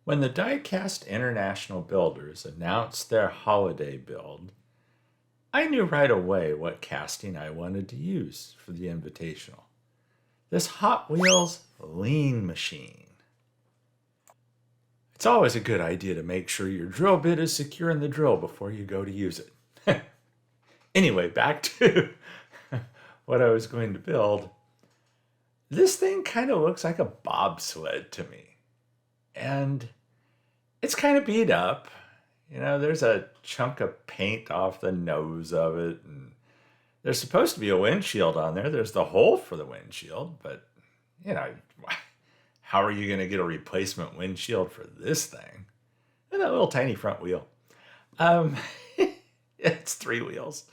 When the Diecast International Builders announced their holiday build, I knew right away what casting I wanted to use for the Invitational. This Hot Wheels lean machine. It's always a good idea to make sure your drill bit is secure in the drill before you go to use it. Anyway, back to what I was going to build. This thing kind of looks like a bobsled to me. And it's kind of beat up. You know, there's a chunk of paint off the nose of it. And there's supposed to be a windshield on there. There's the hole for the windshield. But, you know, how are you going to get a replacement windshield for this thing? And that little tiny front wheel. It's 3 wheels.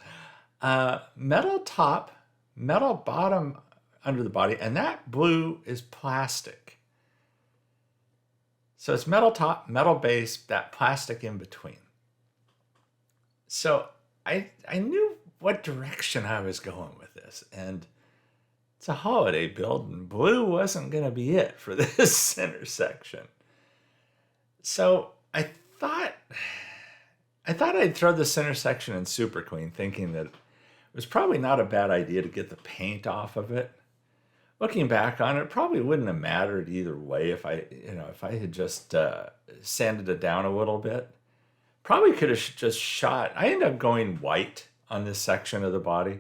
Metal top, metal bottom under the body, and that blue is plastic. So it's metal top, metal base, that plastic in between. So I knew what direction I was going with this, and it's a holiday build, and blue wasn't going to be it for this center section. So I thought I'd throw the center section in super clean, thinking that it was probably not a bad idea to get the paint off of it. Looking back on it, probably wouldn't have mattered either way if I had just sanded it down a little bit. Probably could have just shot. I ended up going white on this section of the body.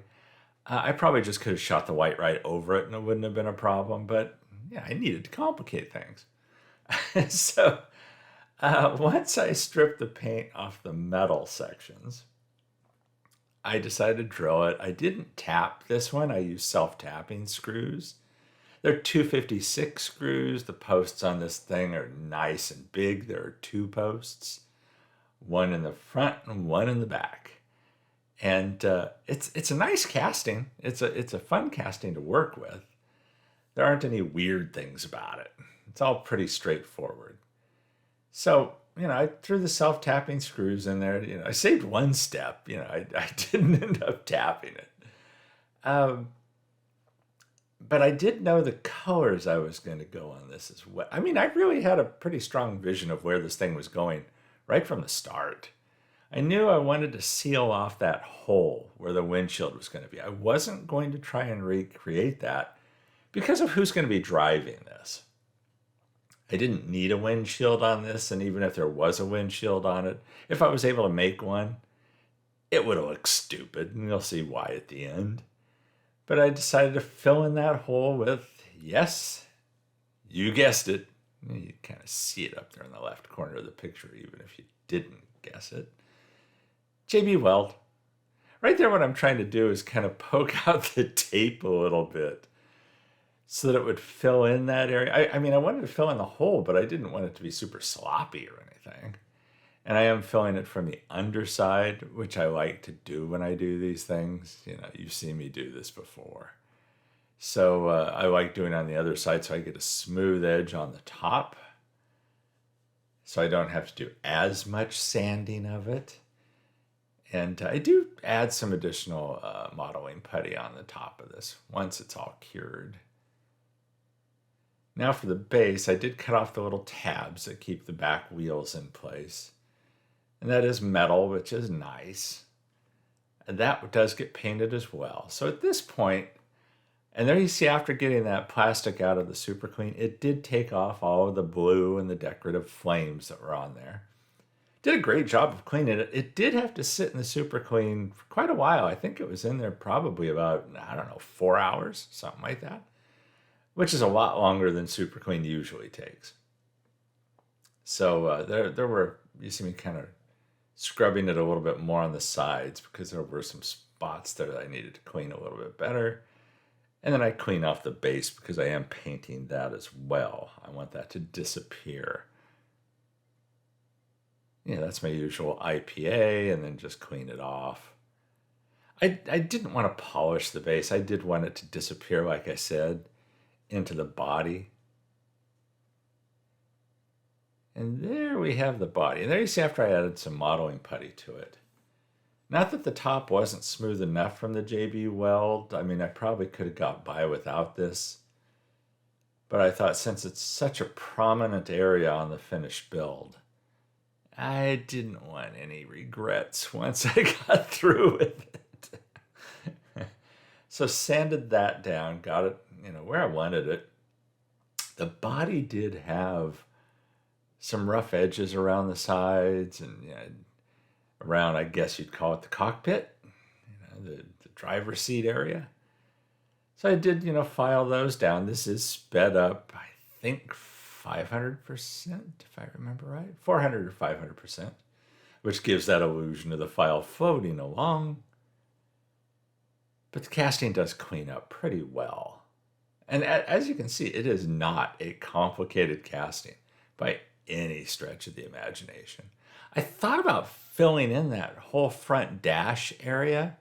I probably just could have shot the white right over it, and it wouldn't have been a problem. But yeah, I needed to complicate things. So once I stripped the paint off the metal sections, I decided to drill it. I didn't tap this one. I used self-tapping screws. They're 256 screws. The posts on this thing are nice and big. There are 2 posts, one in the front and one in the back. And it's a nice casting. It's a fun casting to work with. There aren't any weird things about it. It's all pretty straightforward. So, you know, I threw the self-tapping screws in there. You know, I saved one step. You know, I didn't end up tapping it. But I did know the colors I was going to go on this as well. I mean, I really had a pretty strong vision of where this thing was going right from the start. I knew I wanted to seal off that hole where the windshield was going to be. I wasn't going to try and recreate that because of who's going to be driving this. I didn't need a windshield on this, and even if there was a windshield on it, if I was able to make one, it would have looked stupid, and you'll see why at the end. But I decided to fill in that hole with, yes, you guessed it. You kind of see it up there in the left corner of the picture, even if you didn't guess it. JB Weld. Right there, what I'm trying to do is kind of poke out the tape a little bit so that it would fill in that area. I mean, I wanted to fill in the hole, but I didn't want it to be super sloppy or anything. And I am filling it from the underside, which I like to do when I do these things. You know, you've seen me do this before. So I like doing it on the other side so I get a smooth edge on the top. So I don't have to do as much sanding of it. And I do add some additional modeling putty on the top of this once it's all cured. Now for the base, I did cut off the little tabs that keep the back wheels in place. And that is metal, which is nice. And that does get painted as well. So at this point, and there you see after getting that plastic out of the super clean, it did take off all of the blue and the decorative flames that were on there. Did a great job of cleaning it. It did have to sit in the super clean for quite a while. I think it was in there probably about, 4 hours, something like that. Which is a lot longer than super clean usually takes. So there were, you see me kind of scrubbing it a little bit more on the sides because there were some spots there that I needed to clean a little bit better. And then I clean off the base because I am painting that as well. I want that to disappear. Yeah, that's my usual IPA, and then just clean it off. I didn't want to polish the base. I did want it to disappear, like I said, into the body. And there we have the body. And there you see after I added some modeling putty to it. Not that the top wasn't smooth enough from the JB Weld. I mean, I probably could have got by without this. But I thought since it's such a prominent area on the finished build, I didn't want any regrets once I got through with it. So sanded that down, got it, where I wanted it. The body did have some rough edges around the sides and around, I guess you'd call it the cockpit, the driver's seat area. So I did, file those down. This is sped up, I think 500%, if I remember right, 400 or 500%, which gives that illusion of the file floating along. But the casting does clean up pretty well. And as you can see, it is not a complicated casting by any stretch of the imagination. I thought about filling in that whole front dash area,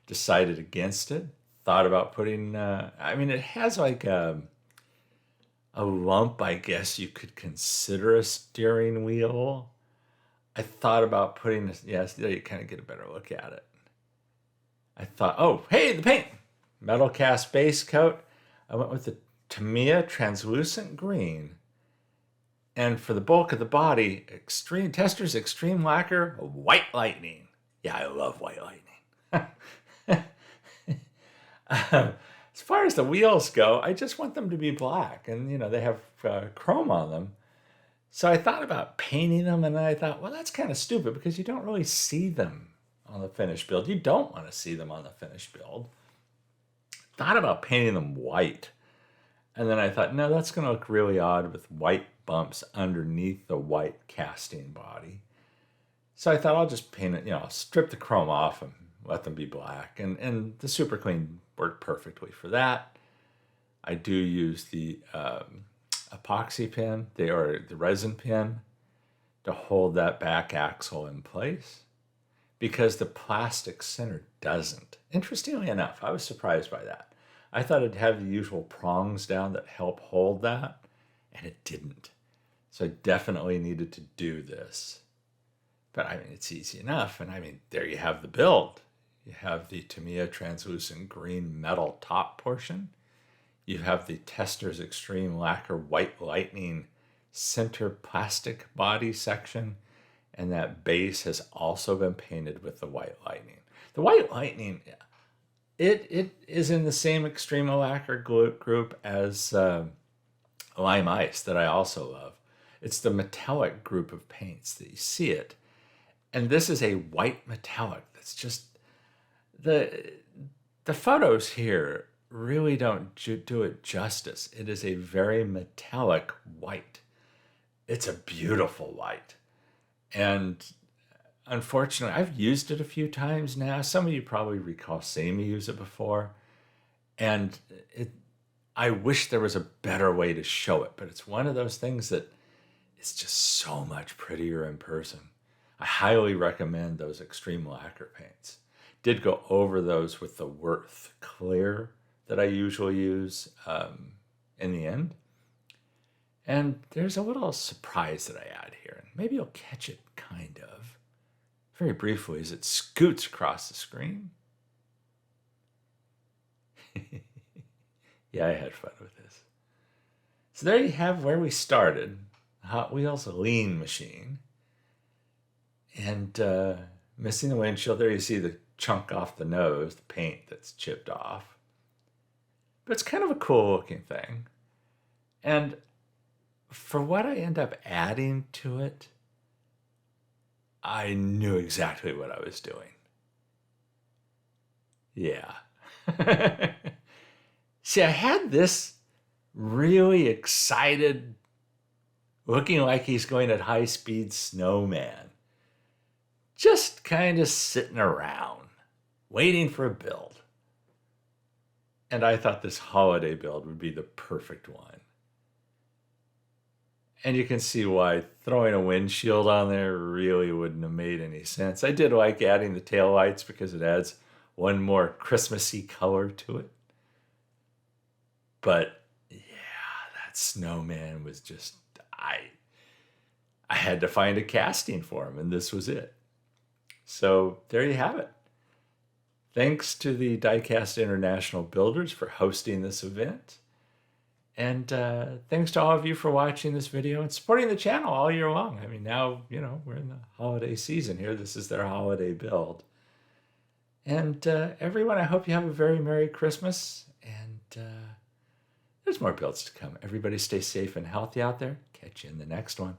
decided against it, thought about putting, it has like a lump, I guess you could consider a steering wheel. I thought about putting this, yes, there you kind of get a better look at it. I thought, oh, hey, the paint, metal cast base coat. I went with the Tamiya translucent green. And for the bulk of the body, Tester's Extreme Lacquer White Lightning. Yeah, I love white lightning. As far as the wheels go, I just want them to be black. And, they have chrome on them. So I thought about painting them, and I thought, well, that's kind of stupid because you don't really see them on the finished build. You don't want to see them on the finished build. Thought about painting them white. And then I thought, no, that's going to look really odd with white bumps underneath the white casting body. So I thought I'll just paint it, I'll strip the chrome off and let them be black. And the Super Clean worked perfectly for that. I do use the epoxy pin, the resin pin, to hold that back axle in place because the plastic center doesn't. Interestingly enough, I was surprised by that. I thought it'd have the usual prongs down that help hold that, and it didn't. So I definitely needed to do this. But it's easy enough. And there you have the build. You have the Tamiya translucent green metal top portion. You have the Tester's Extreme Lacquer White Lightning center plastic body section. And that base has also been painted with the White Lightning. The White Lightning, it is in the same Extreme Lacquer group as Lime Ice that I also love. It's the metallic group of paints that you see it. And this is a white metallic that's just, the photos here really don't do it justice. It is a very metallic white. It's a beautiful white. And unfortunately, I've used it a few times now. Some of you probably recall seeing me use it before. And I wish there was a better way to show it, but it's one of those things that it's just so much prettier in person. I highly recommend those Extreme Lacquer paints. Did go over those with the Worth Clear that I usually use in the end. And there's a little surprise that I add here. And maybe you'll catch it, kind of. Very briefly, as it scoots across the screen. Yeah, I had fun with this. So there you have where we started. Hot Wheels lean machine. And missing the windshield, there you see the chunk off the nose, the paint that's chipped off. But it's kind of a cool looking thing. And for what I end up adding to it, I knew exactly what I was doing. Yeah. See, I had this really excited, looking like he's going at high speed snowman, just kind of sitting around, waiting for a build. And I thought this holiday build would be the perfect one. And you can see why throwing a windshield on there really wouldn't have made any sense. I did like adding the taillights because it adds one more Christmassy color to it. But yeah, that snowman was just, I had to find a casting for him, and this was it. So there you have it. Thanks to the Diecast International Builders for hosting this event. And thanks to all of you for watching this video and supporting the channel all year long. I mean, now, we're in the holiday season here. This is their holiday build. And everyone, I hope you have a very Merry Christmas. And there's more builds to come. Everybody stay safe and healthy out there. Catch you in the next one.